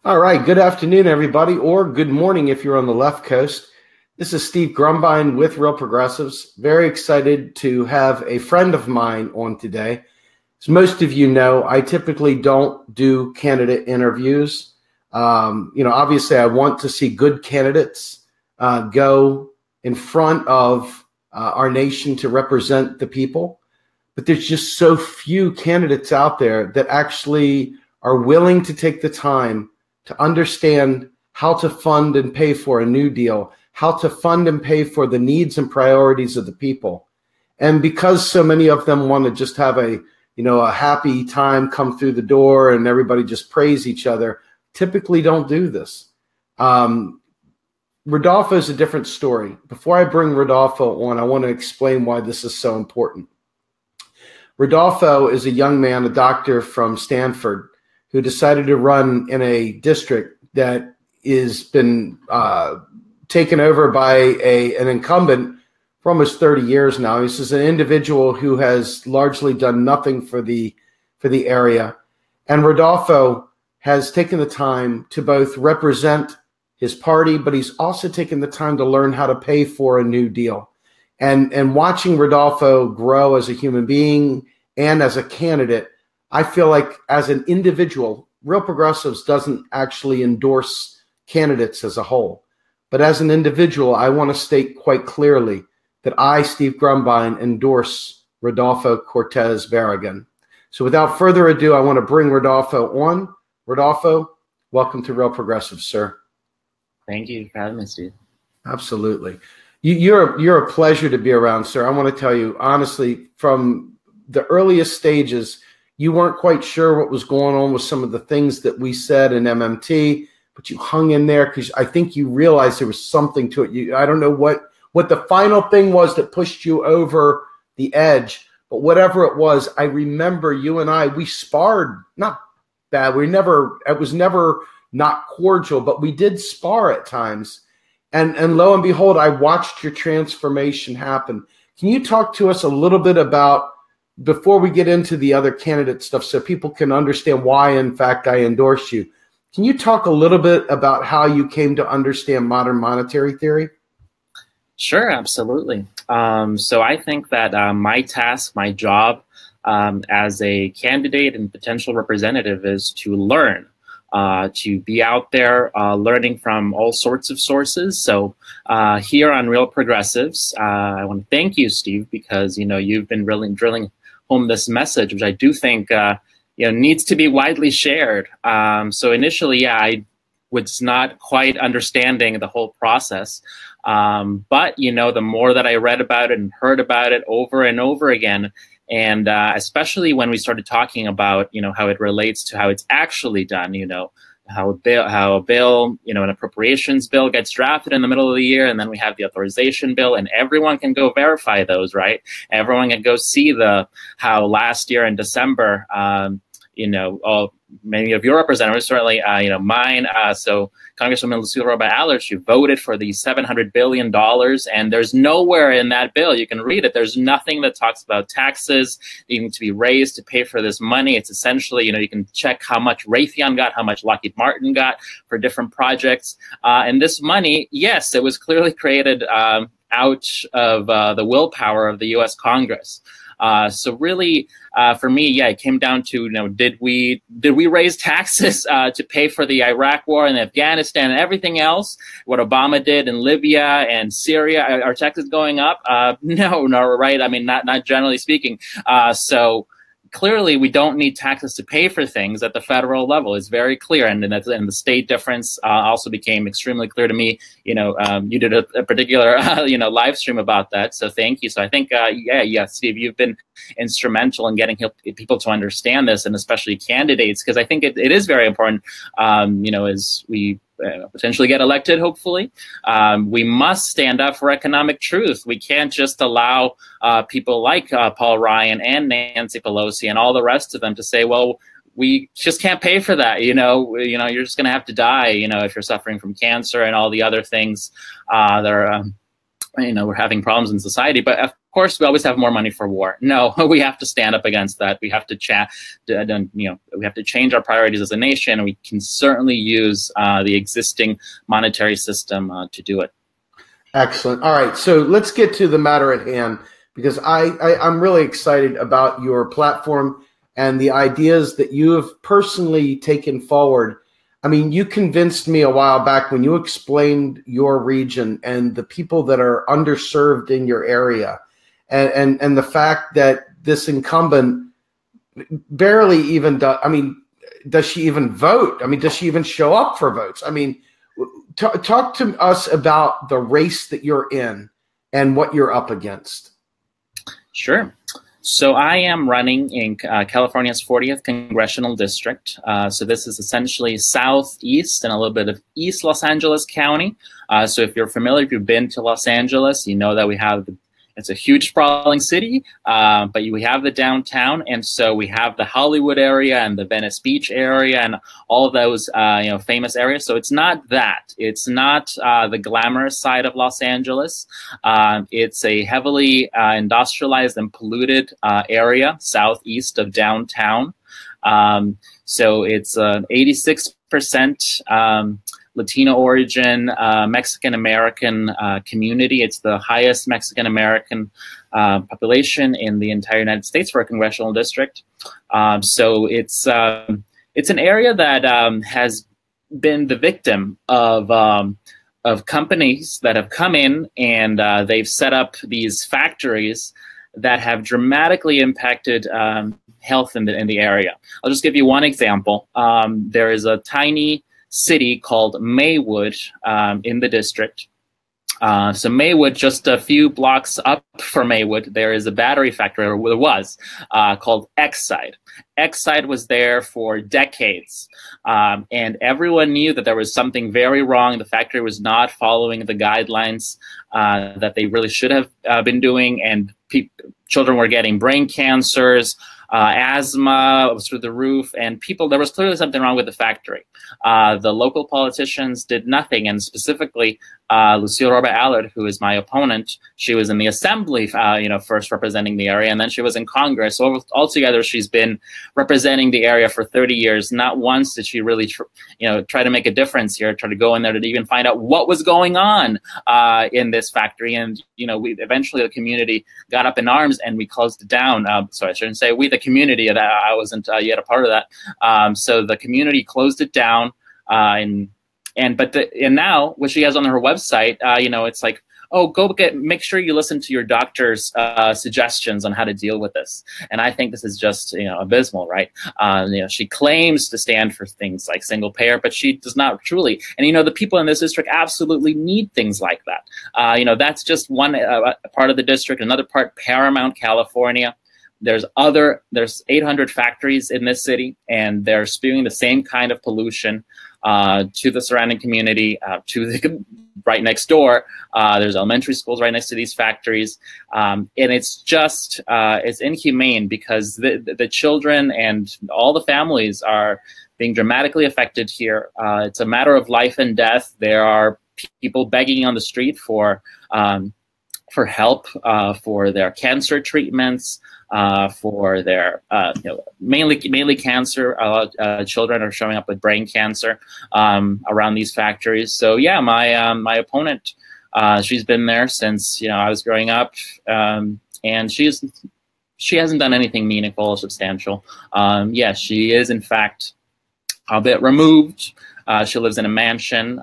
All right. Good afternoon, everybody, or good morning if you're on the left coast. This is Steve Grumbine with Real Progressives. Very excited to have a friend of mine on today. As most of you know, I typically don't do candidate interviews. Obviously, I want to see good candidates go in front of our nation to represent the people. But there's just so few candidates out there that actually are willing to take the time to understand how to fund and pay for a New Deal, how to fund and pay for the needs and priorities of the people. And because so many of them want to just have a happy time come through the door and everybody just praise each other, typically don't do this. Rodolfo is a different story. Before I bring Rodolfo on, I want to explain why this is so important. Rodolfo is a young man, a doctor from Stanford, who decided to run in a district that has been taken over by an incumbent for almost 30 years now. This is an individual who has largely done nothing for the area. And Rodolfo has taken the time to both represent his party, but he's also taken the time to learn how to pay for a New Deal. And watching Rodolfo grow as a human being and as a candidate, I feel like as an individual, Real Progressives doesn't actually endorse candidates as a whole. But as an individual, I want to state quite clearly that I, Steve Grumbine, endorse Rodolfo Cortes Barragan. So without further ado, I want to bring Rodolfo on. Rodolfo, welcome to Real Progressives, sir. Thank you for having me, Steve. Absolutely. You're a pleasure to be around, sir. I want to tell you, honestly, from the earliest stages, you weren't quite sure what was going on with some of the things that we said in MMT, but you hung in there because I think you realized there was something to it. I don't know what the final thing was that pushed you over the edge, but whatever it was, I remember you and we sparred, not bad. It was never not cordial, but we did spar at times. And lo and behold, I watched your transformation happen. Can you talk to us a little bit about, before we get into the other candidate stuff, so people can understand why, in fact, I endorse you? Can you talk a little bit about how you came to understand modern monetary theory? Sure, absolutely. So I think that my task, my job as a candidate and potential representative is to learn, to be out there learning from all sorts of sources. So here on Real Progressives, I want to thank you, Steve, because you've been really drilling home this message, which I do think needs to be widely shared. So initially, I was not quite understanding the whole process, but the more that I read about it and heard about it over and over again, and especially when we started talking about how it relates to how it's actually done, how a bill, an appropriations bill gets drafted in the middle of the year, and then we have the authorization bill, and everyone can go verify those, right? Everyone can go see how last year in December, many of your representatives, certainly, mine, so Congresswoman Lucille Allard, she voted for the $700 billion, and there's nowhere in that bill, you can read it, there's nothing that talks about taxes needing to be raised to pay for this money. It's essentially, you can check how much Raytheon got, how much Lockheed Martin got for different projects. And this money, yes, it was clearly created out of the willpower of the U.S. Congress. So really, for me, it came down to, did we raise taxes to pay for the Iraq war and Afghanistan and everything else? What Obama did in Libya and Syria, are taxes going up? No, right? I mean, not generally speaking. So clearly, we don't need taxes to pay for things at the federal level. It's very clear, and the state difference also became extremely clear to me. You did a particular live stream about that, so thank you. So I think, Steve, you've been instrumental in getting people to understand this, and especially candidates, because I think it is very important. As we potentially get elected, hopefully, we must stand up for economic truth. We can't just allow people like Paul Ryan and Nancy Pelosi and all the rest of them to say, well, we just can't pay for that. You're just going to have to die, if you're suffering from cancer and all the other things that are, we're having problems in society. But of course, we always have more money for war. No, we have to stand up against that. We have to we have to change our priorities as a nation. And we can certainly use the existing monetary system to do it. Excellent. All right, so let's get to the matter at hand, because I'm really excited about your platform and the ideas that you have personally taken forward. I mean, you convinced me a while back when you explained your region and the people that are underserved in your area, and the fact that this incumbent barely even does. I mean, does she even vote? I mean, does she even show up for votes? I mean, talk to us about the race that you're in and what you're up against. Sure. So I am running in California's 40th Congressional District. So this is essentially southeast and a little bit of East Los Angeles County. So if you're familiar, if you've been to Los Angeles, you know that we have it's a huge sprawling city, but we have the downtown, and so we have the Hollywood area and the Venice Beach area and all of those famous areas. So it's not that. It's not the glamorous side of Los Angeles. It's a heavily industrialized and polluted area southeast of downtown. So it's 86% Latino origin, Mexican-American community. It's the highest Mexican-American population in the entire United States for a congressional district. So it's an area that has been the victim of companies that have come in and they've set up these factories that have dramatically impacted health in the area. I'll just give you one example. There is a tiny city called Maywood in the district. So Maywood, just a few blocks up from Maywood, there is a battery factory, or there was, called Exide. Exide was there for decades, and everyone knew that there was something very wrong. The factory was not following the guidelines that they really should have been doing, and children were getting brain cancers. Asthma was through the roof, and there was clearly something wrong with the factory. The local politicians did nothing, and specifically Lucille Roba Allard, who is my opponent, she was in the assembly, first representing the area, and then she was in Congress. So altogether, she's been representing the area for 30 years. Not once did she really, try to make a difference here, try to go in there to even find out what was going on in this factory. And eventually the community got up in arms, and we closed it down. So I shouldn't say we, the community. That I wasn't yet a part of that. So the community closed it down, and now what she has on her website, it's like, oh, make sure you listen to your doctor's suggestions on how to deal with this. And I think this is just, abysmal, right? She claims to stand for things like single payer, but she does not truly. And, the people in this district absolutely need things like that. That's just one part of the district. Another part, Paramount, California. There's 800 factories in this city, and they're spewing the same kind of pollution to the surrounding community, to the right next door. There's elementary schools right next to these factories. And it's just, it's inhumane, because the children and all the families are being dramatically affected here. It's a matter of life and death. There are people begging on the street for help, for their cancer treatments, for their mainly cancer. Children are showing up with brain cancer around these factories. So yeah, my opponent, she's been there since I was growing up, and she hasn't done anything meaningful or substantial. Yes, she is in fact a bit removed. She lives in a mansion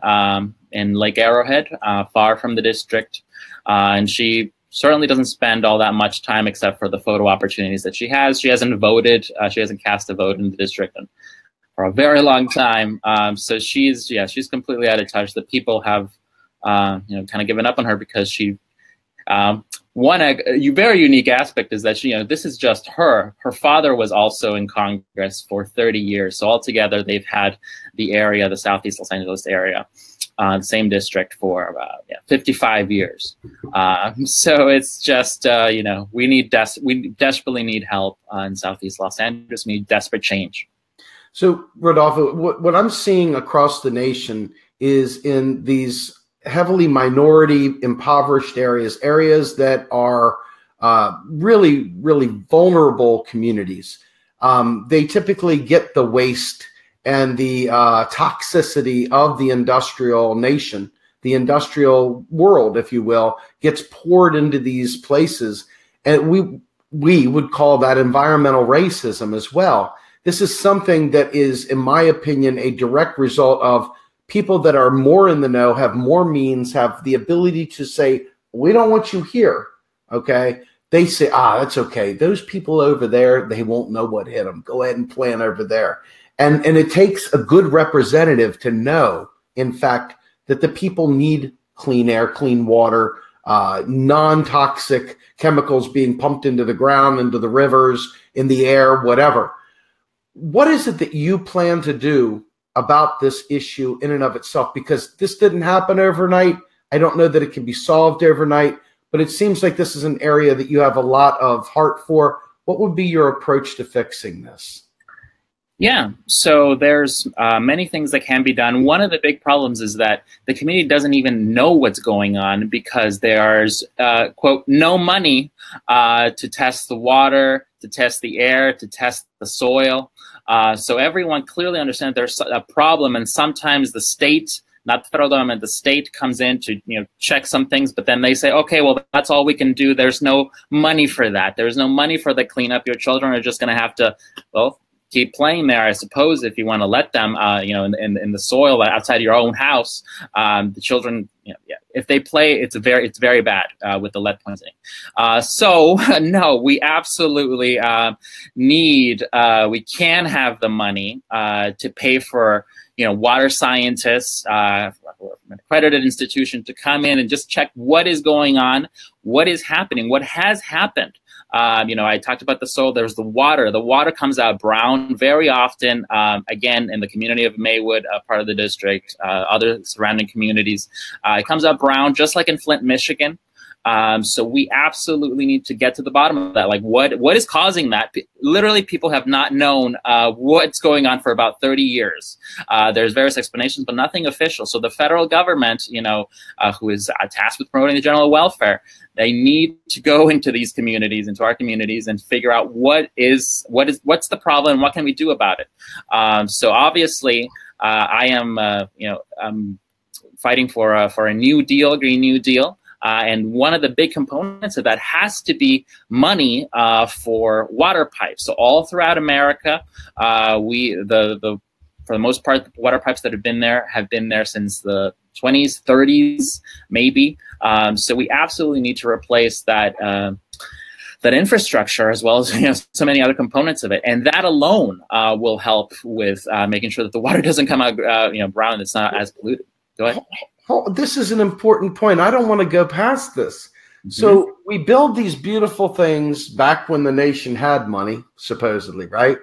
in Lake Arrowhead, far from the district, and she certainly doesn't spend all that much time except for the photo opportunities that she has. She hasn't voted. She hasn't cast a vote in the district for a very long time. So she's completely out of touch. The people have kind of given up on her, because she one very unique aspect is that this is just her. Her father was also in Congress for 30 years. So altogether, they've had the Southeast Los Angeles area, the same district for 55 years. So it's just, we desperately need help in Southeast Los Angeles. We need desperate change. So Rodolfo, what I'm seeing across the nation is in these heavily minority impoverished areas that are really, really vulnerable communities. They typically get the waste and the toxicity of the industrial nation, the industrial world, if you will, gets poured into these places. And we would call that environmental racism as well. This is something that is, in my opinion, a direct result of people that are more in the know, have more means, have the ability to say, we don't want you here, okay? They say, that's okay. Those people over there, they won't know what hit them. Go ahead and plan over there. And it takes a good representative to know, in fact, that the people need clean air, clean water, non-toxic chemicals being pumped into the ground, into the rivers, in the air, whatever. What is it that you plan to do about this issue in and of itself? Because this didn't happen overnight. I don't know that it can be solved overnight, but it seems like this is an area that you have a lot of heart for. What would be your approach to fixing this? Yeah, so there's many things that can be done. One of the big problems is that the community doesn't even know what's going on because there's, quote, no money to test the water, to test the air, to test the soil. So everyone clearly understands there's a problem, and sometimes the state, not the federal government, the state comes in to check some things, but then they say, okay, well, that's all we can do. There's no money for that. There's no money for the cleanup. Your children are just going to have to, well, keep playing there, I suppose, if you want to let them, in the soil outside your own house. The children, if they play, it's very bad with the lead poisoning. So no, we absolutely need. We can have the money to pay for water scientists, an accredited institution to come in and just check what is going on, what is happening, what has happened. I talked about the soil. There's the water. The water comes out brown very often. Again, in the community of Maywood, part of the district, other surrounding communities, it comes out brown, just like in Flint, Michigan. So we absolutely need to get to the bottom of that. Like, what is causing that? Literally, people have not known what's going on for about 30 years. There's various explanations, but nothing official. So the federal government, who is tasked with promoting the general welfare, they need to go into these communities, into our communities, and figure out what's the problem and what can we do about it. So obviously, I am I'm fighting for a New Deal, Green New Deal. And one of the big components of that has to be money for water pipes. So all throughout America, for the most part, the water pipes that have been there since the 20s, 30s, maybe. So we absolutely need to replace that infrastructure, as well as so many other components of it, and that alone will help with making sure that the water doesn't come out brown and it's not as polluted. Go ahead. This is an important point. I don't want to go past this. Mm-hmm. So we build these beautiful things back when the nation had money, supposedly, right?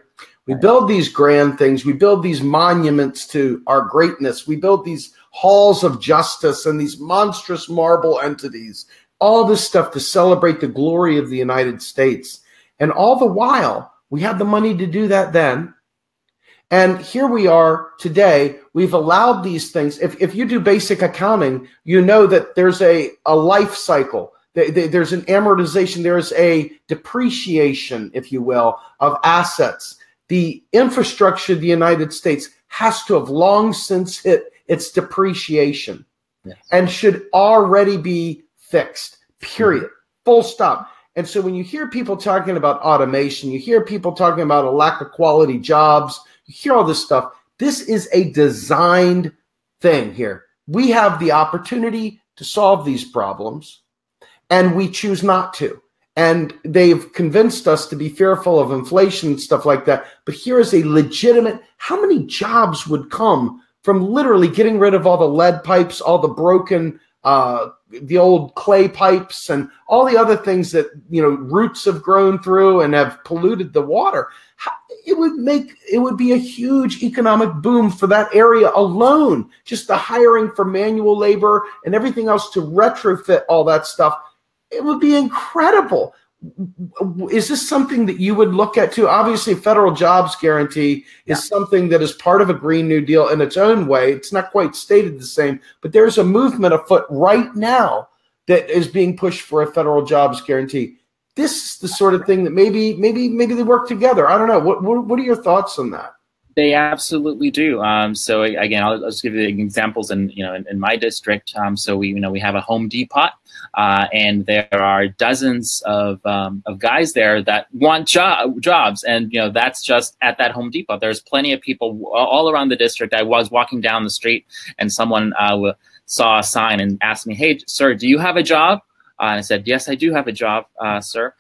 We build these grand things. We build these monuments to our greatness. We build these halls of justice and these monstrous marble entities, all this stuff to celebrate the glory of the United States. And all the while, we had the money to do that then. And here we are today. We've allowed these things. If you do basic accounting, you know that there's a life cycle. There's an amortization. There's a depreciation, if you will, of assets. The infrastructure of the United States has to have long since hit its depreciation, yes, and should already be fixed, period, full stop. And so when you hear people talking about automation, you hear people talking about a lack of quality jobs, you hear all this stuff. This is a designed thing here. We have the opportunity to solve these problems, and we choose not to. And they've convinced us to be fearful of inflation and stuff like that. But here is a legitimate, how many jobs would come from literally getting rid of all the lead pipes, all the broken, the old clay pipes, and all the other things that, roots have grown through and have polluted the water? It would be a huge economic boom for that area alone. Just the hiring for manual labor and everything else to retrofit all that stuff. It would be incredible. Is this something that you would look at too? Obviously, federal jobs guarantee is something that is part of a Green New Deal in its own way. It's not quite stated the same, but there's a movement afoot right now that is being pushed for a federal jobs guarantee. this is the sort of thing that maybe they work together. I don't know. What are your thoughts on that? They absolutely do. So again, I'll just give you examples in my district. So we have a Home Depot, and there are dozens of guys there that want jobs, and that's just at that Home Depot. There's plenty of people all around the district. I was walking down the street, and someone saw a sign and asked me, "Hey, sir, do you have a job?" And I said, "Yes, I do have a job, sir."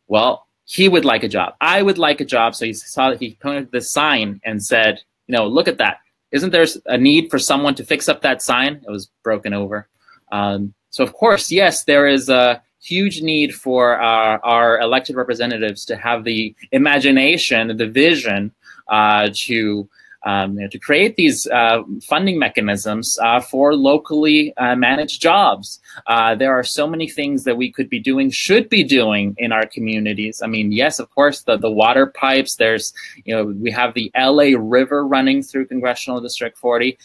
Well, he would like a job. I would like a job. So he pointed the sign and said, look at that. Isn't there a need for someone to fix up that sign? It was broken over. So of course, yes, there is a huge need for our elected representatives to have the imagination, the vision to create these funding mechanisms for locally managed jobs. There are so many things that we could be doing, should be doing in our communities. I mean, yes, of course, the water pipes. There's, we have the LA River running through Congressional District 40.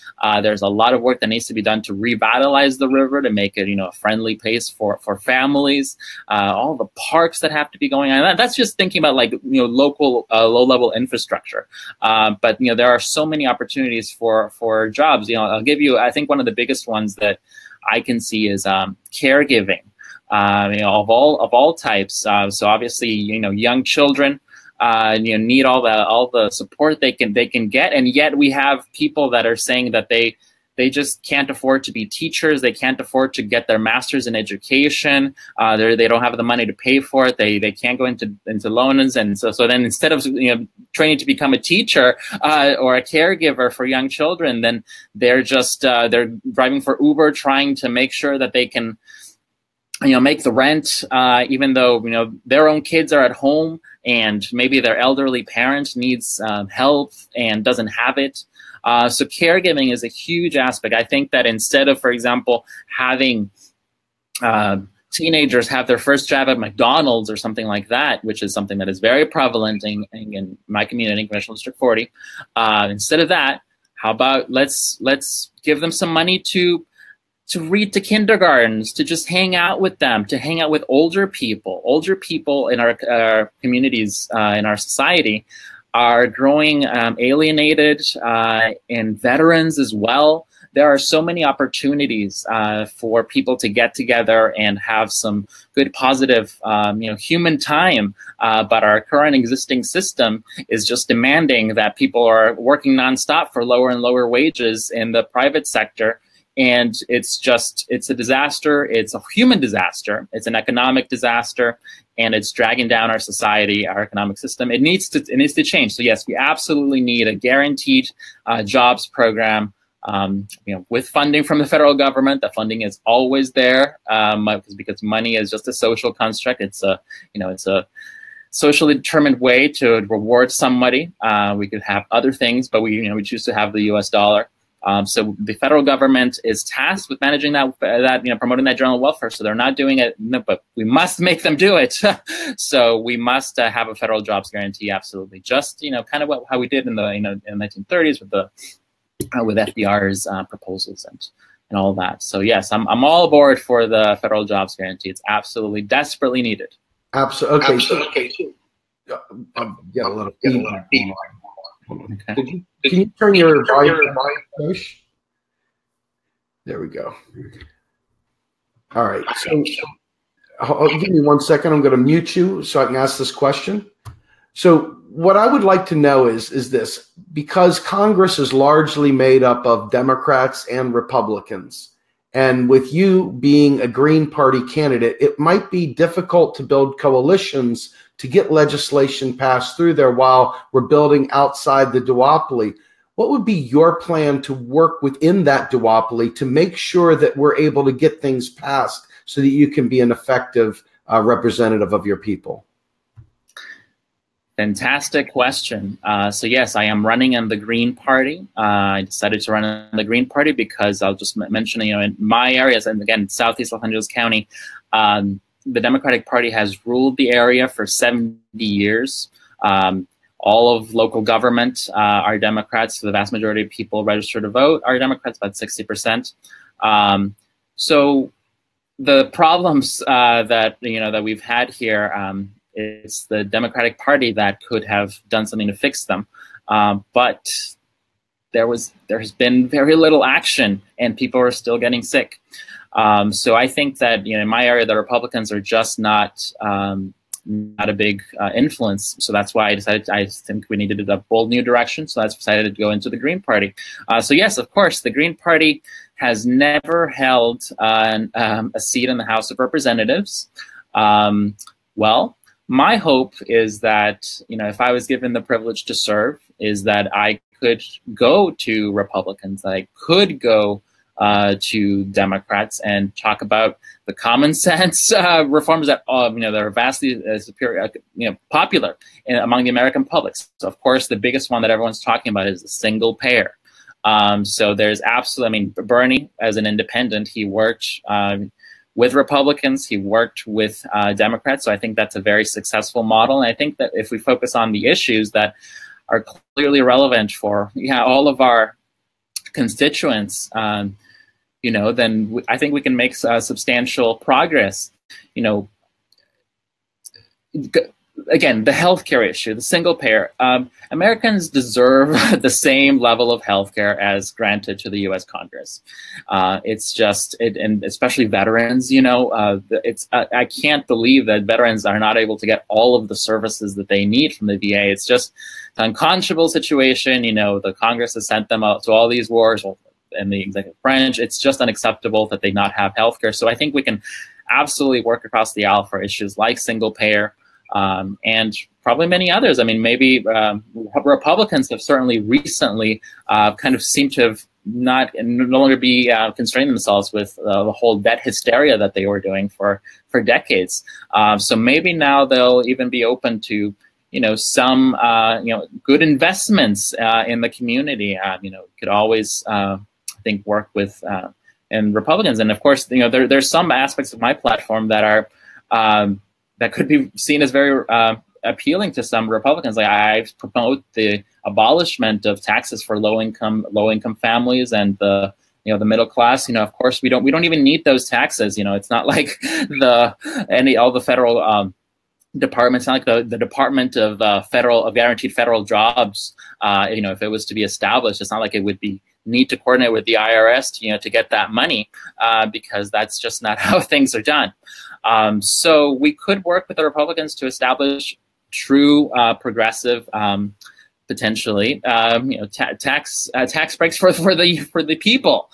There's a lot of work that needs to be done to revitalize the river, to make it, a friendly place for families. All the parks that have to be going on. That's just thinking about local low-level infrastructure. But there are so many opportunities for jobs. I'll give you, I think one of the biggest ones that I can see is caregiving, of all types. So obviously, young children, need all the support they can get, and yet we have people that are saying that they just can't afford to be teachers. They can't afford to get their master's in education. They don't have the money to pay for it. They can't go into loans. And so then instead of training to become a teacher or a caregiver for young children, then they're just they're driving for Uber, trying to make sure that they can make the rent, even though their own kids are at home and maybe their elderly parent needs help and doesn't have it. So caregiving is a huge aspect. I think that instead of, for example, having teenagers have their first job at McDonald's or something like that, which is something that is very prevalent in my community, Congressional District 40, instead of that, how about let's give them some money to read to kindergartens, to just hang out with them, to hang out with older people. Older people in our communities, in our society, are growing alienated, and veterans as well. There are so many opportunities for people to get together and have some good, positive, human time. But our current existing system is just demanding that people are working nonstop for lower and lower wages in the private sector. And it's a disaster. It's a human disaster. It's an economic disaster, and it's dragging down our society, our economic system. It needs to change. So yes, we absolutely need a guaranteed jobs program, with funding from the federal government. The funding is always there, because money is just a social construct. It's a socially determined way to reward somebody. We could have other things, but we choose to have the U.S. dollar. So the federal government is tasked with managing that promoting that general welfare. So they're not doing it, but we must make them do it. So we must have a federal jobs guarantee. Absolutely, just kind of how we did in the in the 1930s with FDR's proposals and all that. So yes, I'm all aboard for the federal jobs guarantee. It's absolutely desperately needed. Absolutely. Okay. Get a little feedback. Okay. Can you turn your volume push? There we go. All right. So give me 1 second. I'm going to mute you so I can ask this question. So what I would like to know is this: because Congress is largely made up of Democrats and Republicans, and with you being a Green Party candidate, it might be difficult to build coalitions to get legislation passed through there while we're building outside the duopoly. What would be your plan to work within that duopoly to make sure that we're able to get things passed so that you can be an effective representative of your people? Fantastic question. So yes, I am running in the Green Party. I decided to run in the Green Party because I'll just mention, in my areas, and again, Southeast Los Angeles County, the Democratic Party has ruled the area for 70 years. All of local government are Democrats. The vast majority of people registered to vote are Democrats, about 60%. So the problems that that we've had here, it's the Democratic Party that could have done something to fix them, but there has been very little action, and people are still getting sick. So I think that in my area, the Republicans are just not a big influence. So that's why I think we needed a bold new direction. So that's decided to go into the Green Party. So yes, of course, the Green Party has never held a seat in the House of Representatives. Well, my hope is that, if I was given the privilege to serve, is that I could go to Republicans, that I could go to Democrats and talk about the common sense reforms that that are vastly superior, popular among the American public. So, of course, the biggest one that everyone's talking about is the single payer. So there's absolutely, Bernie, as an independent, he worked with Republicans, he worked with Democrats. So I think that's a very successful model. And I think that if we focus on the issues that are clearly relevant for all of our constituents, then I think we can make substantial progress. Again, the healthcare issue, the single payer. Americans deserve the same level of healthcare as granted to the U.S. Congress. It's just, and especially veterans. I can't believe that veterans are not able to get all of the services that they need from the VA. It's just an unconscionable situation. The Congress has sent them out to all these wars and the executive branch. It's just unacceptable that they not have healthcare. So I think we can absolutely work across the aisle for issues like single payer. And probably many others. Maybe Republicans have certainly recently kind of seemed to have no longer be constraining themselves with the whole debt hysteria that they were doing for decades. So maybe now they'll even be open to some good investments in the community. Could always I think work with and Republicans, and of course there's some aspects of my platform that are. That could be seen as very appealing to some Republicans. Like I promote the abolishment of taxes for low income families and the middle class. Of course we don't even need those taxes. It's not like all the federal departments, not like the Department of Guaranteed Federal Jobs. If it was to be established, it's not like it would need to coordinate with the IRS to get that money because that's just not how things are done. So we could work with the Republicans to establish true progressive, potentially, tax breaks for the people,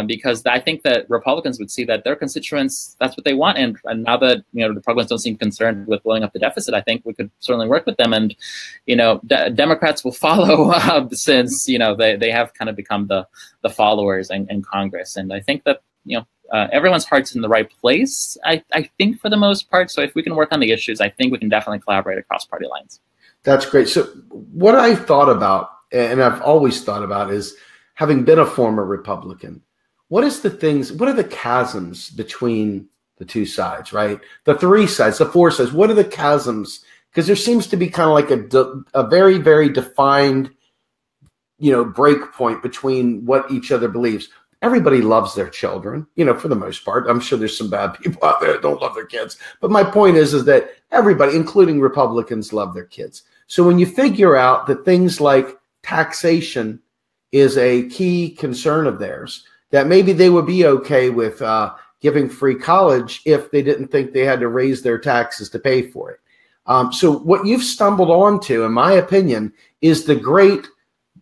because I think that Republicans would see that their constituents, that's what they want, and now that the Republicans don't seem concerned with blowing up the deficit, I think we could certainly work with them, and Democrats will follow since they have kind of become the followers in Congress, and I think that everyone's heart's in the right place, I think, for the most part. So if we can work on the issues, I think we can definitely collaborate across party lines. That's great. So what I've thought about, and I've always thought about, is having been a former Republican, what are the chasms between the two sides, right? The three sides, the four sides, what are the chasms? Because there seems to be kind of like a very, very defined, break point between what each other believes. Everybody loves their children, for the most part. I'm sure there's some bad people out there that don't love their kids. But my point is that everybody, including Republicans, love their kids. So when you figure out that things like taxation is a key concern of theirs, that maybe they would be okay with giving free college if they didn't think they had to raise their taxes to pay for it. So what you've stumbled onto, in my opinion, is the great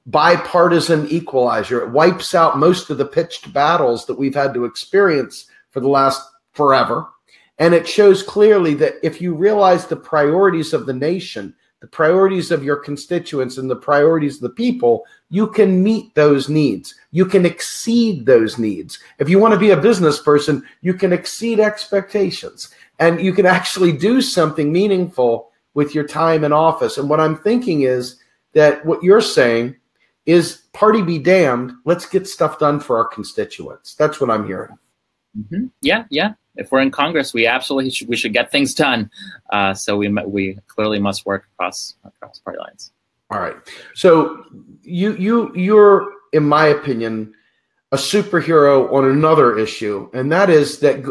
bipartisan equalizer. It wipes out most of the pitched battles that we've had to experience for the last forever. And it shows clearly that if you realize the priorities of the nation, the priorities of your constituents, and the priorities of the people, you can meet those needs. You can exceed those needs. If you want to be a business person, you can exceed expectations, and you can actually do something meaningful with your time in office. And what I'm thinking is that what you're saying is, party be damned, let's get stuff done for our constituents. That's what I'm hearing. Mm-hmm. Yeah. If we're in Congress, we absolutely should get things done. So we clearly must work across party lines. All right. So you're, in my opinion, a superhero on another issue, and that is that,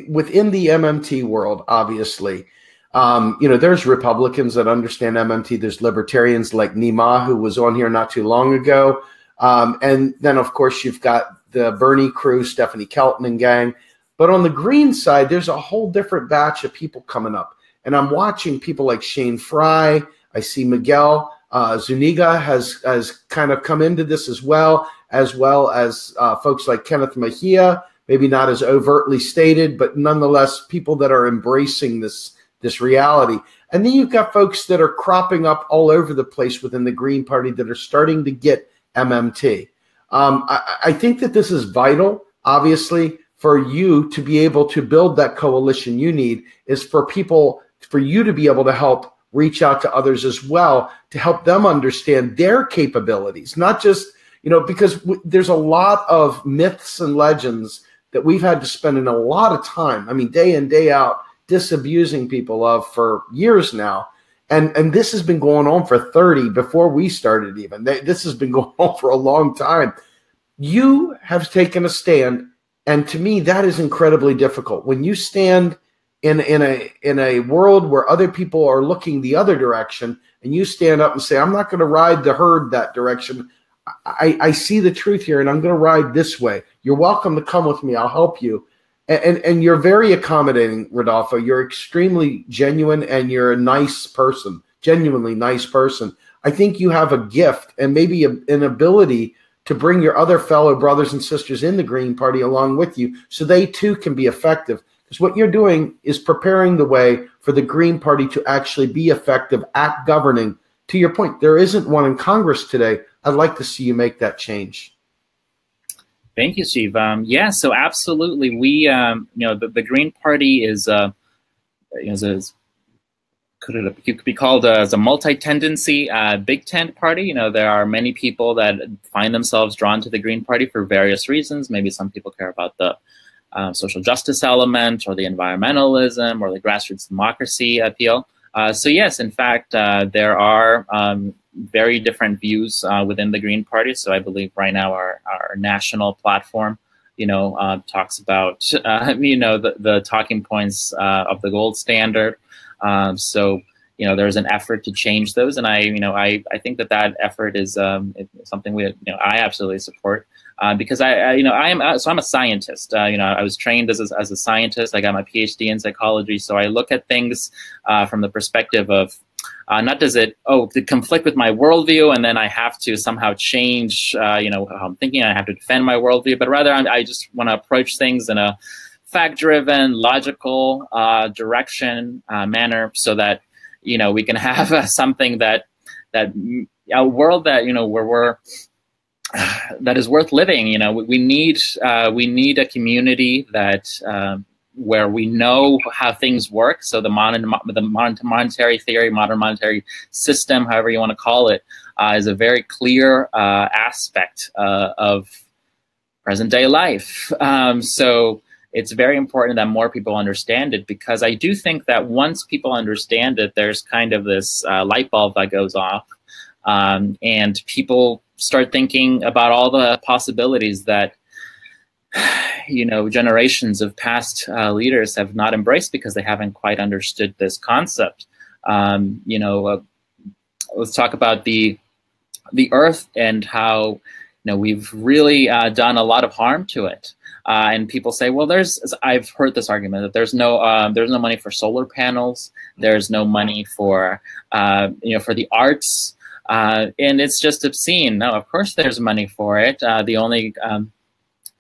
within the MMT world, obviously, there's Republicans that understand MMT. There's libertarians like Nima, who was on here not too long ago. And then, of course, you've got the Bernie crew, Stephanie Kelton and gang. But on the green side, there's a whole different batch of people coming up. And I'm watching people like Shane Fry. I see Miguel Zuniga has kind of come into this as well as folks like Kenneth Mejia, maybe not as overtly stated, but nonetheless, people that are embracing this reality. And then you've got folks that are cropping up all over the place within the Green Party that are starting to get MMT. I think that this is vital, obviously, for you to be able to build that coalition you need, is for you to be able to help reach out to others as well, to help them understand their capabilities, not just, because there's a lot of myths and legends that we've had to spend in a lot of time, day in, day out, disabusing people of for years now. And this has been going on for 30 before we started even. This has been going on for a long time. You have taken a stand, and to me, that is incredibly difficult. When you stand in a world where other people are looking the other direction, and you stand up and say, I'm not going to ride the herd that direction. I see the truth here, and I'm going to ride this way. You're welcome to come with me. I'll help you. And you're very accommodating, Rodolfo. You're extremely genuine, and you're a nice person, genuinely nice person. I think you have a gift and maybe an ability to bring your other fellow brothers and sisters in the Green Party along with you, so they too can be effective. Because what you're doing is preparing the way for the Green Party to actually be effective at governing. To your point, there isn't one in Congress today. I'd like to see you make that change. Thank you, Steve. Yeah, so absolutely. We, the Green Party could be called as a multi-tendency big tent party. There are many people that find themselves drawn to the Green Party for various reasons. Maybe some people care about the social justice element, or the environmentalism, or the grassroots democracy appeal. So yes, in fact, there are very different views within the Green Party. So I believe right now our national platform, talks about, the talking points of the gold standard. So there's an effort to change those, and I think that effort is something I absolutely support, because I'm a scientist. I was trained as a scientist. I got my PhD in psychology, so I look at things from the perspective of not does it conflict with my worldview, and then I have to somehow change how I'm thinking. I have to defend my worldview, but rather I just want to approach things in a fact-driven, logical direction, manner, so that we can have something that a world that where we're that is worth living. We need a community that where we know how things work. So the monetary theory, modern monetary system, however you want to call it, is a very clear aspect of present day life. So it's very important that more people understand it, because I do think that once people understand it, there's kind of this light bulb that goes off, and people start thinking about all the possibilities that generations of past leaders have not embraced, because they haven't quite understood this concept. Let's talk about the Earth and how we've really done a lot of harm to it. And people say, well, I've heard this argument that there's no money for solar panels, there's no money for for the arts, and it's just obscene. No, of course there's money for it. The only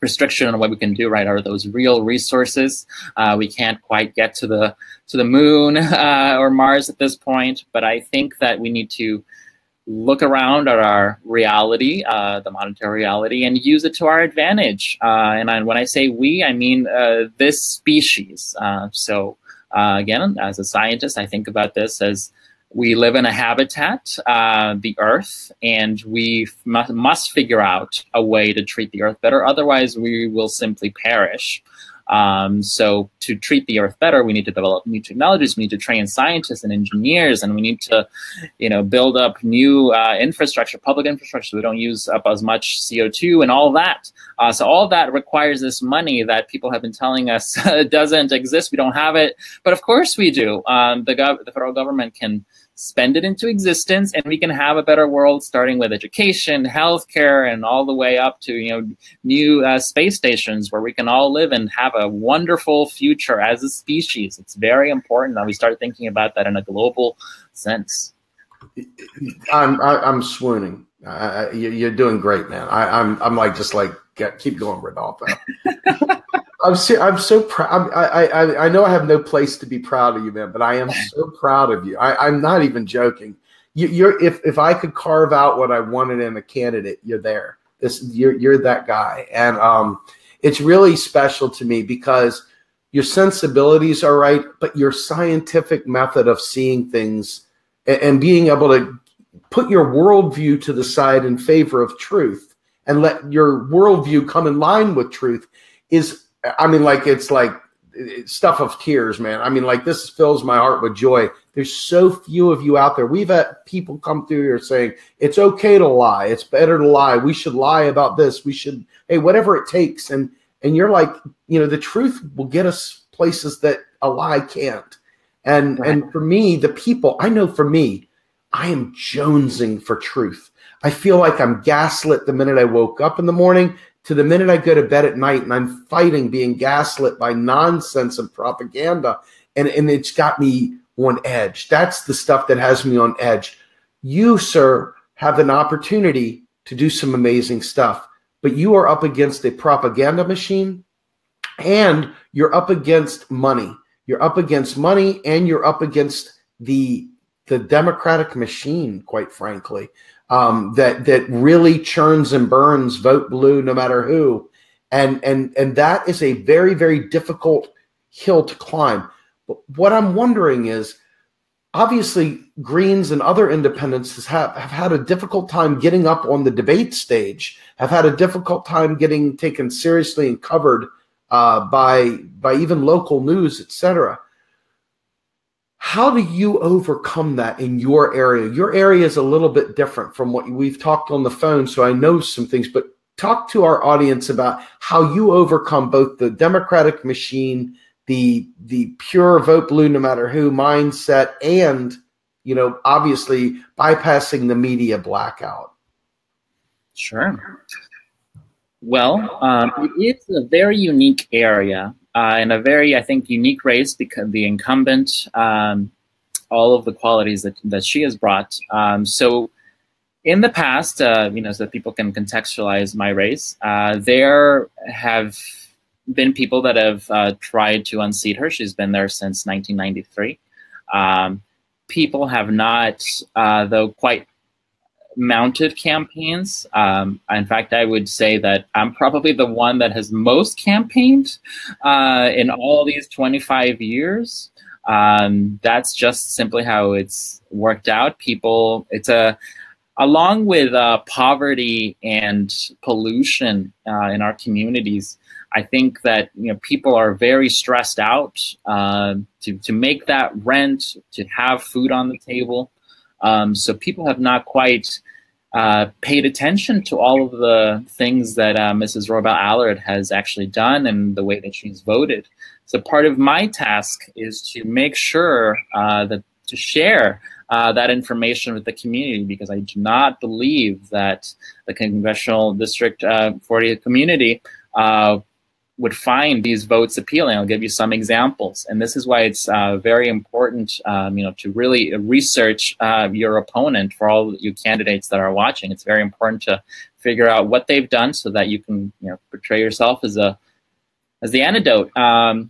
restriction on what we can do, right, are those real resources. We can't quite get to the moon or Mars at this point, but I think that we need to look around at our reality, the monetary reality, and use it to our advantage. And when I say we, I mean this species. So again, as a scientist, I think about this as we live in a habitat, the Earth, and we must figure out a way to treat the Earth better. Otherwise, we will simply perish. So to treat the Earth better, we need to develop new technologies. We need to train scientists and engineers, and we need to, build up new infrastructure, public infrastructure, so we don't use up as much CO2 and all that. So all that requires this money that people have been telling us doesn't exist. We don't have it, but of course we do. The federal government can spend it into existence, and we can have a better world, starting with education, healthcare, and all the way up to new space stations where we can all live and have a wonderful future as a species. It's very important that we start thinking about that in a global sense. I'm swooning. You're doing great, man. I'm like keep going, Rodolfo. I'm so proud. I know I have no place to be proud of you, man, but I am so proud of you. I'm not even joking. If I could carve out what I wanted in a candidate, you're there. You're that guy, and it's really special to me because your sensibilities are right, but your scientific method of seeing things and being able to put your worldview to the side in favor of truth and let your worldview come in line with truth is. It's like stuff of tears, man. This fills my heart with joy. There's so few of you out there. We've had people come through here saying, it's okay to lie. It's better to lie. We should lie about this. We should, whatever it takes. And you're like, the truth will get us places that a lie can't. And for me, the people, I know for me, I am jonesing for truth. I feel like I'm gaslit the minute I woke up in the morning to the minute I go to bed at night, and I'm fighting being gaslit by nonsense and propaganda, and it's got me on edge. That's the stuff that has me on edge. You, sir, have an opportunity to do some amazing stuff, but you are up against a propaganda machine, and you're up against money. You're up against money, and you're up against the Democratic machine, quite frankly. That really churns and burns, vote blue no matter who. And that is a very, very difficult hill to climb. But what I'm wondering is, obviously, Greens and other independents have had a difficult time getting up on the debate stage, have had a difficult time getting taken seriously and covered by even local news, etc. How do you overcome that in your area? Your area is a little bit different from what we've talked on the phone, so I know some things, but talk to our audience about how you overcome both the Democratic machine, the pure vote blue no matter who mindset, and, obviously bypassing the media blackout. Sure. Well, it is a very unique area. In a very, I think, unique race, because the incumbent, all of the qualities that she has brought. So in the past, so that people can contextualize my race, there have been people that have tried to unseat her. She's been there since 1993. People have not, though, quite mounted campaigns. In fact, I would say that I'm probably the one that has most campaigned in all these 25 years. That's just simply how it's worked out. People, along with poverty and pollution in our communities, I think that people are very stressed out to make that rent, to have food on the table. So people have not quite paid attention to all of the things that Mrs. Roybal Allard has actually done and the way that she's voted. So part of my task is to make sure to share that information with the community, because I do not believe that the Congressional District 40 community would find these votes appealing. I'll give you some examples. And this is why it's very important, to really research your opponent. For all you candidates that are watching, it's very important to figure out what they've done so that you can, portray yourself as the antidote. So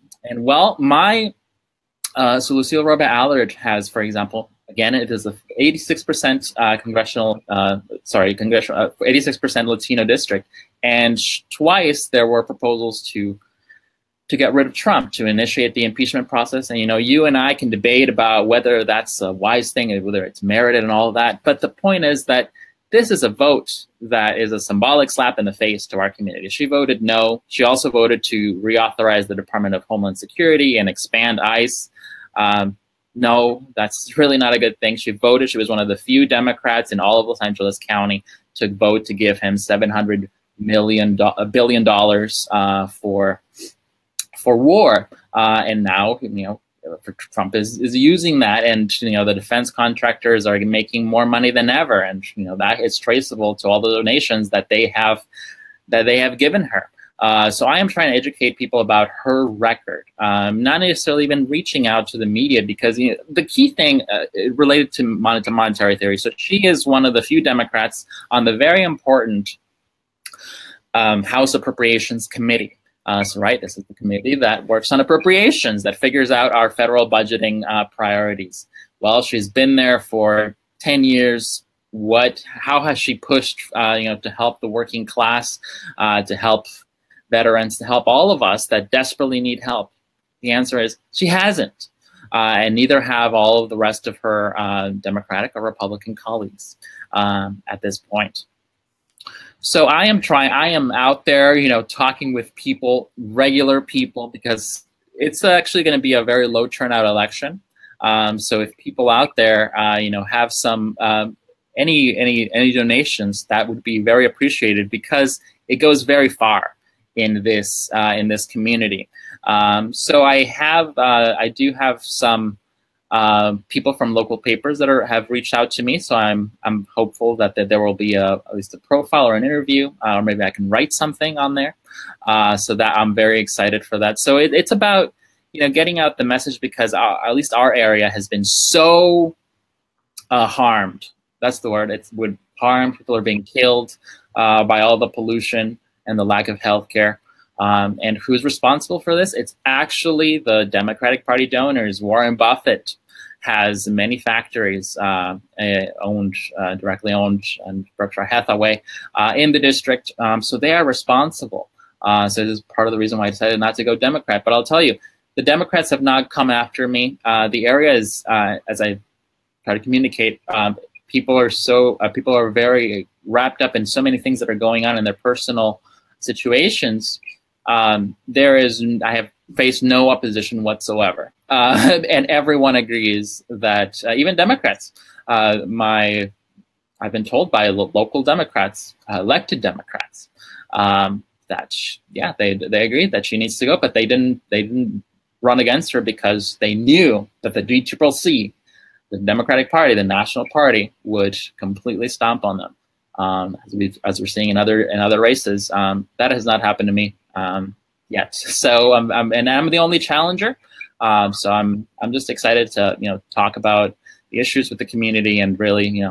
Lucille Roybal Allard has, for example, again, it is a 86% 86% Latino district, and twice there were proposals to get rid of Trump, to initiate the impeachment process. And you and I can debate about whether that's a wise thing, whether it's merited and all of that. But the point is that this is a vote that is a symbolic slap in the face to our community. She voted no. She also voted to reauthorize the Department of Homeland Security and expand ICE. No, that's really not a good thing. She voted. She was one of the few Democrats in all of Los Angeles County to vote to give him $700 billion for war. And now, Trump is using that, and the defense contractors are making more money than ever, and that is traceable to all the donations that they have given her. So I am trying to educate people about her record, not necessarily even reaching out to the media, because the key thing related to monetary theory. So she is one of the few Democrats on the very important House Appropriations Committee. This is the committee that works on appropriations, that figures out our federal budgeting priorities. Well, she's been there for 10 years. How has she pushed, to help the working class, to help veterans, to help all of us that desperately need help? The answer is she hasn't, and neither have all of the rest of her Democratic or Republican colleagues at this point. So I am out there, talking with people, regular people, because it's actually going to be a very low turnout election. So if people out there, have some any donations, that would be very appreciated, because it goes very far in this community. So I do have some people from local papers that have reached out to me. So I'm hopeful that there will be at least a profile or an interview, or maybe I can write something on there. So that I'm very excited for that. So it's about getting out the message, because at least our area has been so harmed. That's the word. It's harmed. People are being killed by all the pollution and the lack of healthcare. And who's responsible for this? It's actually the Democratic Party donors. Warren Buffett has many factories directly owned, and Berkshire Hathaway in the district. So they are responsible. So this is part of the reason why I decided not to go Democrat. But I'll tell you, the Democrats have not come after me. The area is, as I try to communicate, people are very wrapped up in so many things that are going on in their personal situations. I have faced no opposition whatsoever, and everyone agrees that even Democrats, I've been told by local Democrats, elected Democrats, that they agreed that she needs to go, but they didn't run against her because they knew that the DCCC, the Democratic Party, the national party, would completely stomp on them. As we're seeing in other races, that has not happened to me yet. So I'm the only challenger. So I'm just excited to talk about the issues with the community, and really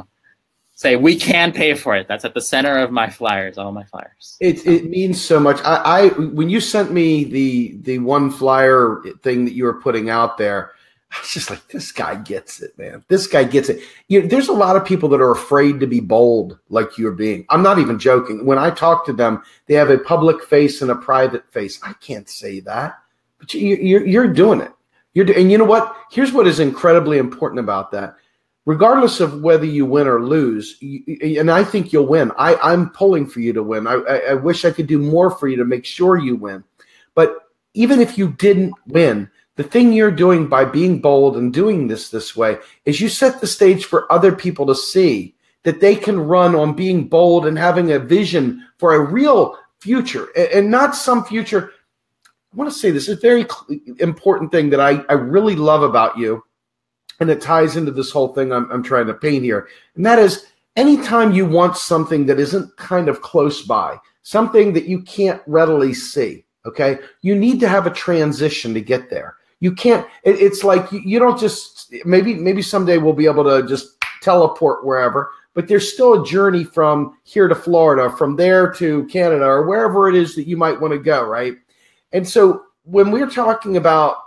say we can pay for it. That's at the center of my flyers, all my flyers. It means so much. I when you sent me the one flyer thing that you were putting out there, I was just like, this guy gets it, man. This guy gets it. There's a lot of people that are afraid to be bold like you're being. I'm not even joking. When I talk to them, they have a public face and a private face. I can't say that, but you're doing it. And you know what? Here's what is incredibly important about that. Regardless of whether you win or lose, and I think you'll win. I'm pulling for you to win. I wish I could do more for you to make sure you win. But even if you didn't win, the thing you're doing by being bold and doing this way is you set the stage for other people to see that they can run on being bold and having a vision for a real future, and not some future. I want to say this is a very important thing that I really love about you, and it ties into this whole thing I'm trying to paint here. And that is, anytime you want something that isn't kind of close by, something that you can't readily see, okay, you need to have a transition to get there. You can't, it's like you don't just, maybe someday we'll be able to just teleport wherever, but there's still a journey from here to Florida, from there to Canada, or wherever it is that you might want to go, right? And so when we're talking about,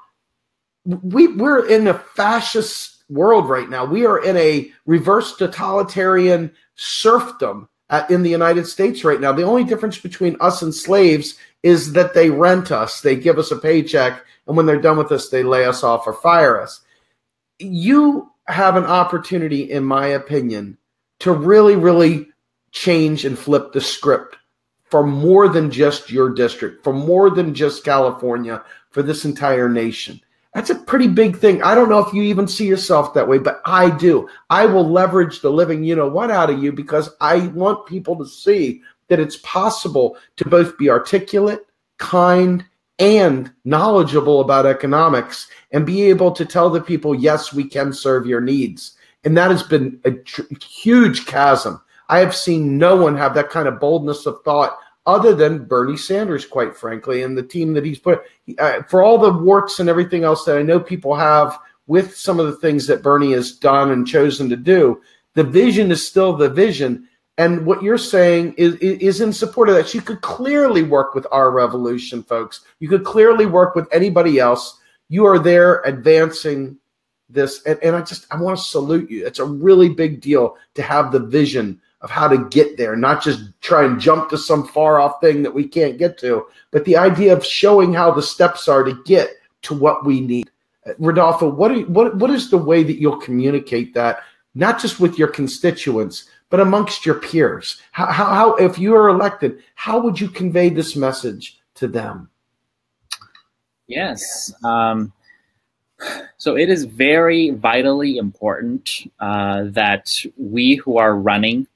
we're in a fascist world right now. We are in a reverse totalitarian serfdom in the United States right now. The only difference between us and slaves is that they rent us, they give us a paycheck, and when they're done with us, they lay us off or fire us. You have an opportunity, in my opinion, to really, really change and flip the script for more than just your district, for more than just California, for this entire nation. That's a pretty big thing. I don't know if you even see yourself that way, but I do. I will leverage the living you-know-what out of you because I want people to see that it's possible to both be articulate, kind, and knowledgeable about economics and be able to tell the people, yes, we can serve your needs. And that has been a huge chasm. I have seen no one have that kind of boldness of thought other than Bernie Sanders, quite frankly, and the team that he's put. For all the warts and everything else that I know people have with some of the things that Bernie has done and chosen to do, the vision is still the vision. And what you're saying is in support of that. So you could clearly work with Our Revolution, folks. You could clearly work with anybody else. You are there advancing this. And I want to salute you. It's a really big deal to have the vision of how to get there, not just try and jump to some far off thing that we can't get to, but the idea of showing how the steps are to get to what we need. Rodolfo, what is the way that you'll communicate that, not just with your constituents, but amongst your peers? How if you are elected, how would you convey this message to them? Yes. So it is very vitally important that we who are running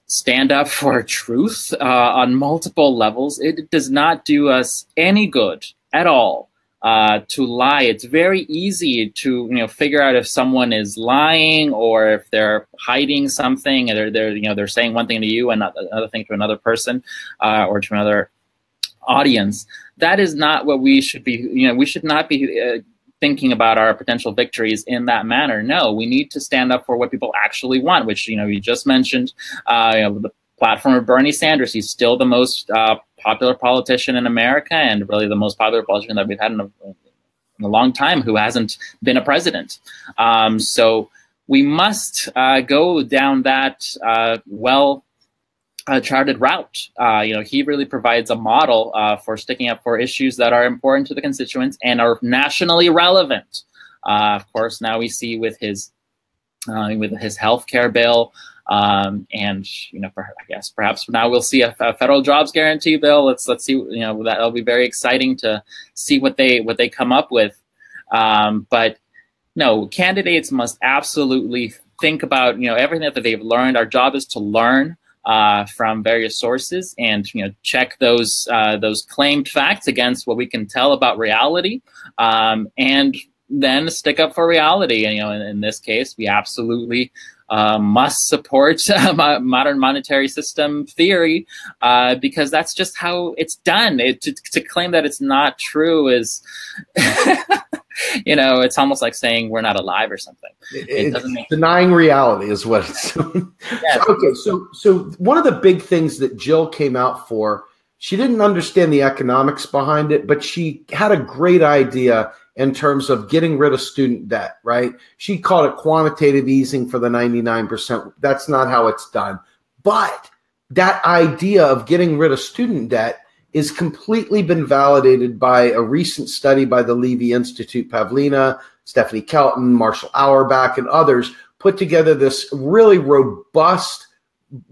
stand up for truth on multiple levels. It does not do us any good at all to lie. It's very easy to figure out if someone is lying or if they're hiding something, and they're saying one thing to you and another thing to another person or to another audience. That is not what we should be. We should not be thinking about our potential victories in that manner. No, we need to stand up for what people actually want, which, you just mentioned, the platform of Bernie Sanders. He's still the most popular politician in America and really the most popular politician that we've had in a long time who hasn't been a president. So we must go down that charted route. He really provides a model for sticking up for issues that are important to the constituents and are nationally relevant. Of course, now we see with his healthcare bill, and I guess perhaps now we'll see a federal jobs guarantee bill. Let's see. That'll be very exciting to see what they come up with. But no, candidates must absolutely think about everything that they've learned. Our job is to learn from various sources and check those claimed facts against what we can tell about reality, and then stick up for reality. And in this case, we absolutely must support modern monetary system theory because that's just how it's done. To claim that it's not true is it's almost like saying we're not alive or something. It doesn't make denying reality is what it's doing. Yes. Okay, so one of the big things that Jill came out for, she didn't understand the economics behind it, but she had a great idea in terms of getting rid of student debt, right? She called it quantitative easing for the 99%. That's not how it's done. But that idea of getting rid of student debt is completely been validated by a recent study by the Levy Institute. Pavlina, Stephanie Kelton, Marshall Auerbach, and others put together this really robust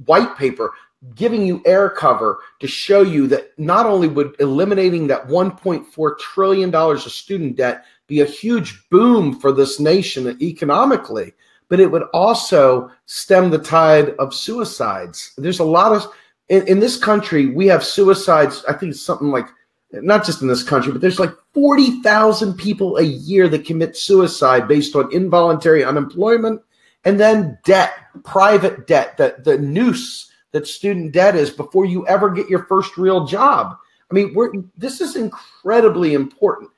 white paper giving you air cover to show you that not only would eliminating that $1.4 trillion of student debt be a huge boom for this nation economically, but it would also stem the tide of suicides. There's a lot of in this country, we have suicides. I think it's something like, not just in this country, but there's like 40,000 people a year that commit suicide based on involuntary unemployment and then debt, private debt, the noose that student debt is before you ever get your first real job. I mean, this is incredibly important.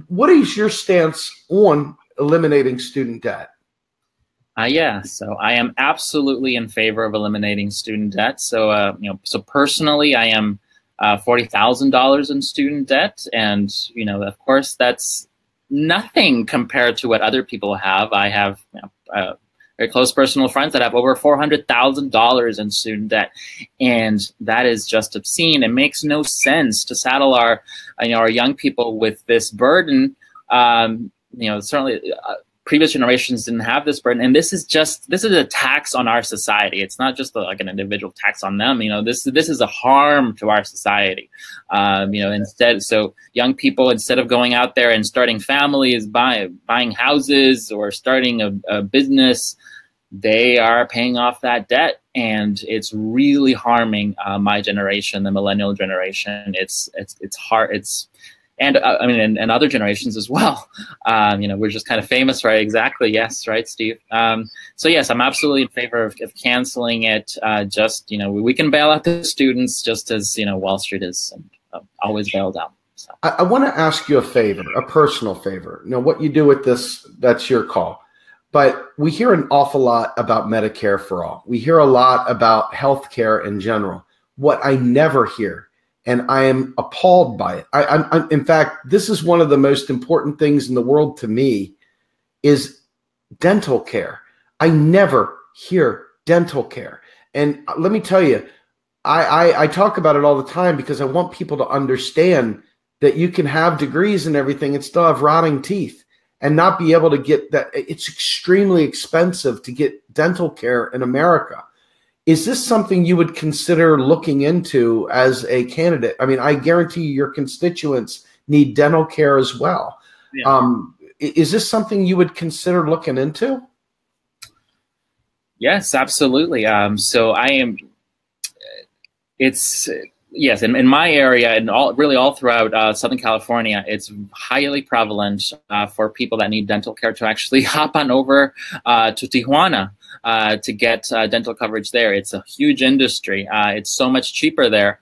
What is your stance on eliminating student debt? So I am absolutely in favor of eliminating student debt. So, so personally, I am $40,000 in student debt. And, of course, that's nothing compared to what other people have. I have very close personal friends that have over $400,000 in student debt. And that is just obscene. It makes no sense to saddle our young people with this burden. Certainly previous generations didn't have this burden, and this is a tax on our society. It's not just like an individual tax on them. This is a harm to our society. Instead, so young people, instead of going out there and starting families, buying houses or starting a business, they are paying off that debt, and it's really harming my generation, the millennial generation. It's hard. And other generations as well. We're just kind of famous, right? Exactly. Yes. Right, Steve. So yes, I'm absolutely in favor of canceling it. We can bail out the students just as, Wall Street is always bailed out. So. I want to ask you a favor, a personal favor. What you do with this, that's your call. But we hear an awful lot about Medicare for all. We hear a lot about healthcare in general. What I never hear, and I am appalled by it. I'm in fact, this is one of the most important things in the world to me, is dental care. I never hear dental care. And let me tell you, I talk about it all the time because I want people to understand that you can have degrees and everything and still have rotting teeth and not be able to get that. It's extremely expensive to get dental care in America. Is this something you would consider looking into as a candidate? I mean, I guarantee your constituents need dental care as well. Yeah. Is this something you would consider looking into? Yes, absolutely. Yes, in my area and all throughout Southern California, it's highly prevalent for people that need dental care to actually hop on over to Tijuana to get dental coverage there. It's a huge industry. It's so much cheaper there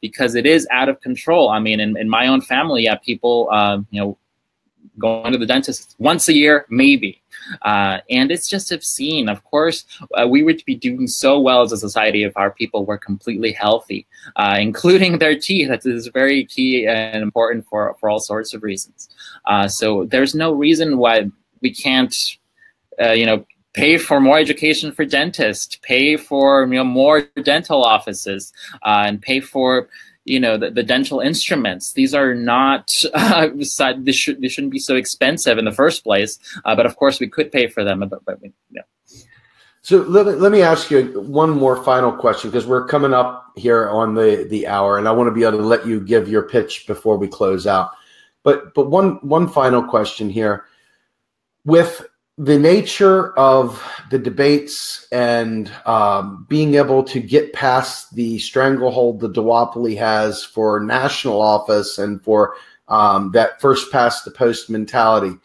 because it is out of control. I mean, in my own family, people, going to the dentist once a year, maybe. And it's just obscene. Of course, we would be doing so well as a society if our people were completely healthy, including their teeth. That is very key and important for all sorts of reasons. So there's no reason why we can't, pay for more education for dentists, pay for more dental offices, and pay for the dental instruments. These are not, they shouldn't be so expensive in the first place. But of course we could pay for them. So let me ask you one more final question, because we're coming up here on the hour, and I want to be able to let you give your pitch before we close out. But one final question here. With the nature of the debates and being able to get past the stranglehold the duopoly has for national office and for that first past the post mentality,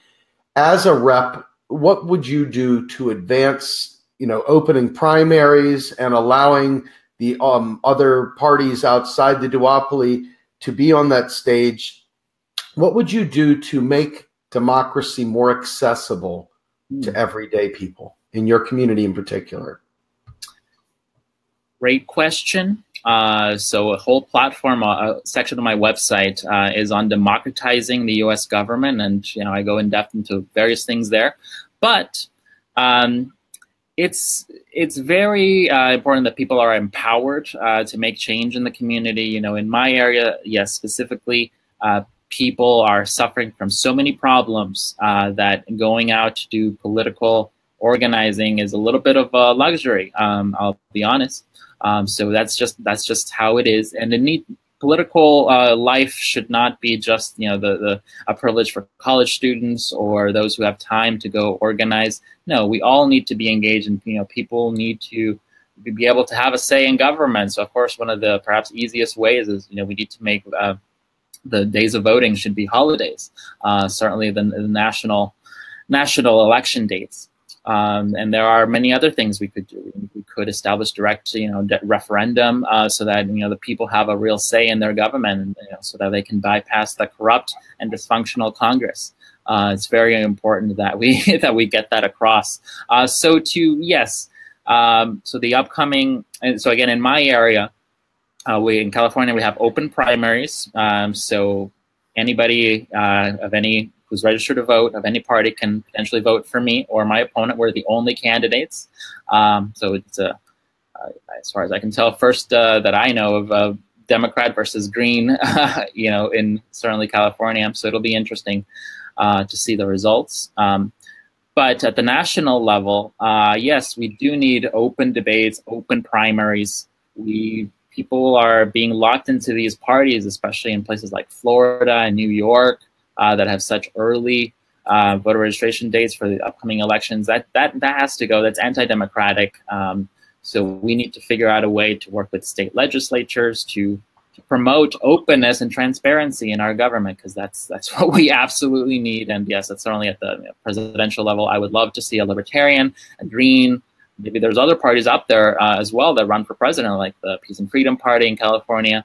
as a rep, what would you do to advance, opening primaries and allowing the other parties outside the duopoly to be on that stage? What would you do to make democracy more accessible to everyday people in your community in particular? Great question. So a whole platform, a section of my website is on democratizing the U.S. government, and I go in depth into various things there. But it's very important that people are empowered to make change in the community. In my area, yes, specifically, people are suffering from so many problems that going out to do political organizing is a little bit of a luxury. I'll be honest. So that's just how it is. And political life should not be just a privilege for college students or those who have time to go organize. No, we all need to be engaged, and people need to be able to have a say in government. So of course, one of the perhaps easiest ways is we need to make the days of voting should be holidays. Certainly the national election dates. And there are many other things we could do. We could establish direct, referendum so that the people have a real say in their government, so that they can bypass the corrupt and dysfunctional Congress. It's very important that we get that across. So the upcoming, and so again in my area, in California we have open primaries. So anybody who's registered to vote of any party can potentially vote for me or my opponent. We're the only candidates. So it's as far as I can tell, first that I know of Democrat versus Green, in certainly California. So it'll be interesting to see the results. But at the national level, yes, we do need open debates, open primaries. People are being locked into these parties, especially in places like Florida and New York, that have such early voter registration dates for the upcoming elections. That has to go. That's anti-democratic. So we need to figure out a way to work with state legislatures to promote openness and transparency in our government, because that's what we absolutely need. And yes, that's certainly at the presidential level. I would love to see a libertarian, a green, maybe there's other parties out there as well that run for president, like the Peace and Freedom Party in California.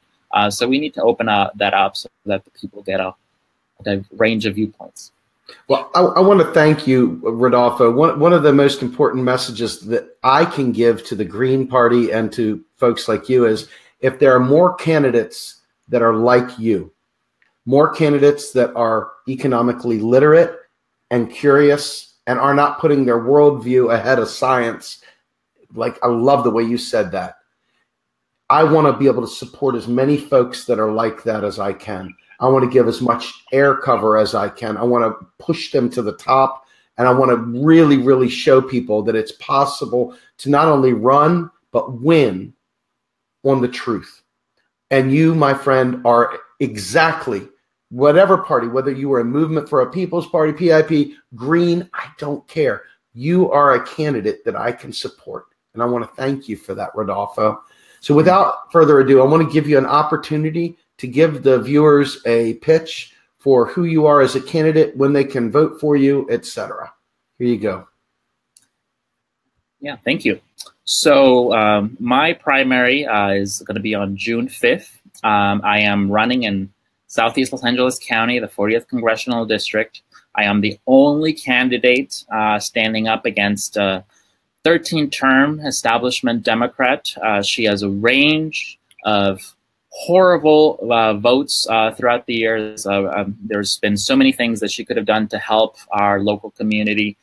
So we need to open that up so that the people get a range of viewpoints. Well, I want to thank you, Rodolfo. One of the most important messages that I can give to the Green Party and to folks like you is, if there are more candidates that are like you, more candidates that are economically literate and curious and are not putting their worldview ahead of science, like, I love the way you said that. I want to be able to support as many folks that are like that as I can. I want to give as much air cover as I can. I want to push them to the top, and I want to really, really show people that it's possible to not only run, but win on the truth. And you, my friend, are exactly whatever party, whether you were a Movement for a People's Party, PIP, Green, I don't care. You are a candidate that I can support. And I want to thank you for that, Rodolfo. So without further ado, I want to give you an opportunity to give the viewers a pitch for who you are as a candidate, when they can vote for you, etc. Here you go. Yeah, thank you. So my primary is going to be on June 5th. I am running in Southeast Los Angeles County, the 40th Congressional District. I am the only candidate standing up against a 13-term establishment Democrat. She has a range of horrible votes throughout the years. There's been so many things that she could have done to help our local community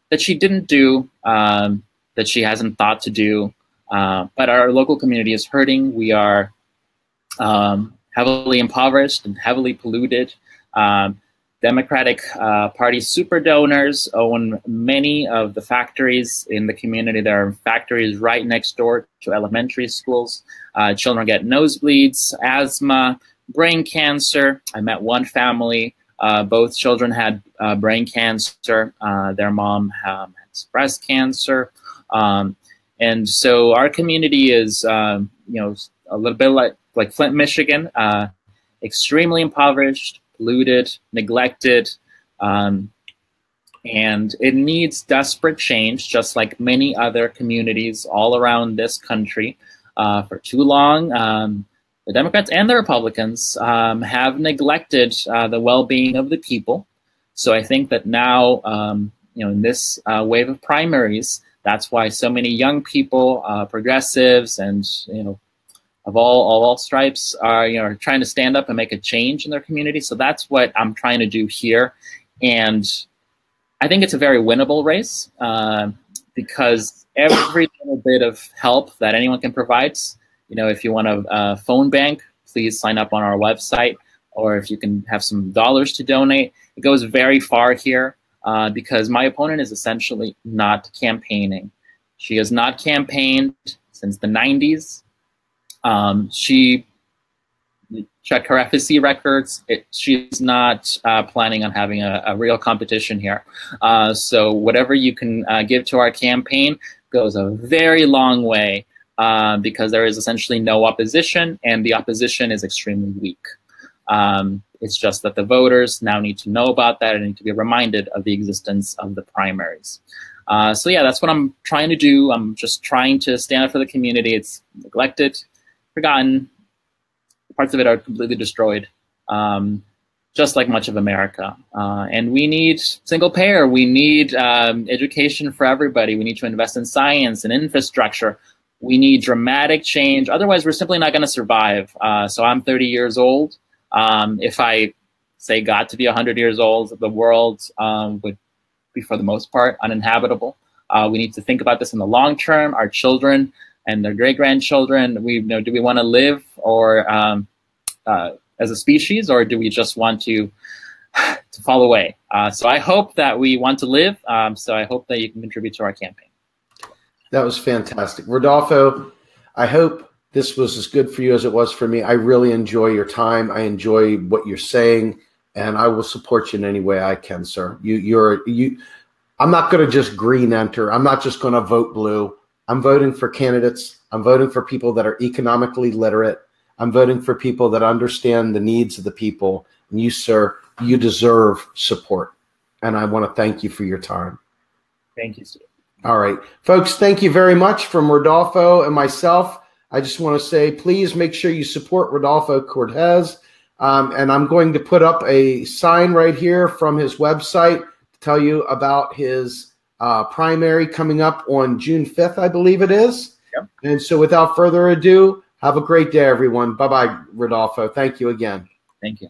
that she didn't do, that she hasn't thought to do. But our local community is hurting. We are heavily impoverished and heavily polluted. Democratic Party super donors own many of the factories in the community. There are factories right next door to elementary schools. Children get nosebleeds, asthma, brain cancer. I met one family. Both children had brain cancer. Their mom had breast cancer. And so our community is, a little bit like Flint, Michigan, extremely impoverished, polluted, neglected, and it needs desperate change, just like many other communities all around this country. For too long, the Democrats and the Republicans have neglected the well-being of the people. So I think that now, in this wave of primaries, that's why so many young people, progressives, and of all stripes are trying to stand up and make a change in their community. So that's what I'm trying to do here, and I think it's a very winnable race because every little bit of help that anyone can provide. If you want a phone bank, please sign up on our website, or if you can have some dollars to donate, it goes very far here. Because my opponent is essentially not campaigning. She has not campaigned since the 90s. She checked her FSC records. She's not planning on having a real competition here. So whatever you can give to our campaign goes a very long way because there is essentially no opposition, and the opposition is extremely weak. It's just that the voters now need to know about that and need to be reminded of the existence of the primaries. So yeah, that's what I'm trying to do. I'm just trying to stand up for the community. It's neglected, forgotten. Parts of it are completely destroyed, just like much of America. And we need single payer. We need education for everybody. We need to invest in science and infrastructure. We need dramatic change. Otherwise, we're simply not going to survive. So I'm 30 years old. If I say got to be 100 years old, the world would be, for the most part, uninhabitable. We need to think about this in the long term. Our children and their great-grandchildren, do we want to live or as a species, or do we just want to to fall away. So I hope that we want to live. So I hope that you can contribute to our campaign. That was fantastic. Rodolfo, I hope this was as good for you as it was for me. I really enjoy your time. I enjoy what you're saying, and I will support you in any way I can, sir. I'm not going to just green enter. I'm not just going to vote blue. I'm voting for candidates. I'm voting for people that are economically literate. I'm voting for people that understand the needs of the people. And you, sir, you deserve support. And I want to thank you for your time. Thank you, Steve. All right. Folks, thank you very much from Rodolfo and myself. I just want to say, please make sure you support Rodolfo Cortes. And I'm going to put up a sign right here from his website to tell you about his primary coming up on June 5th, I believe it is. Yep. And so without further ado, have a great day, everyone. Bye-bye, Rodolfo. Thank you again. Thank you.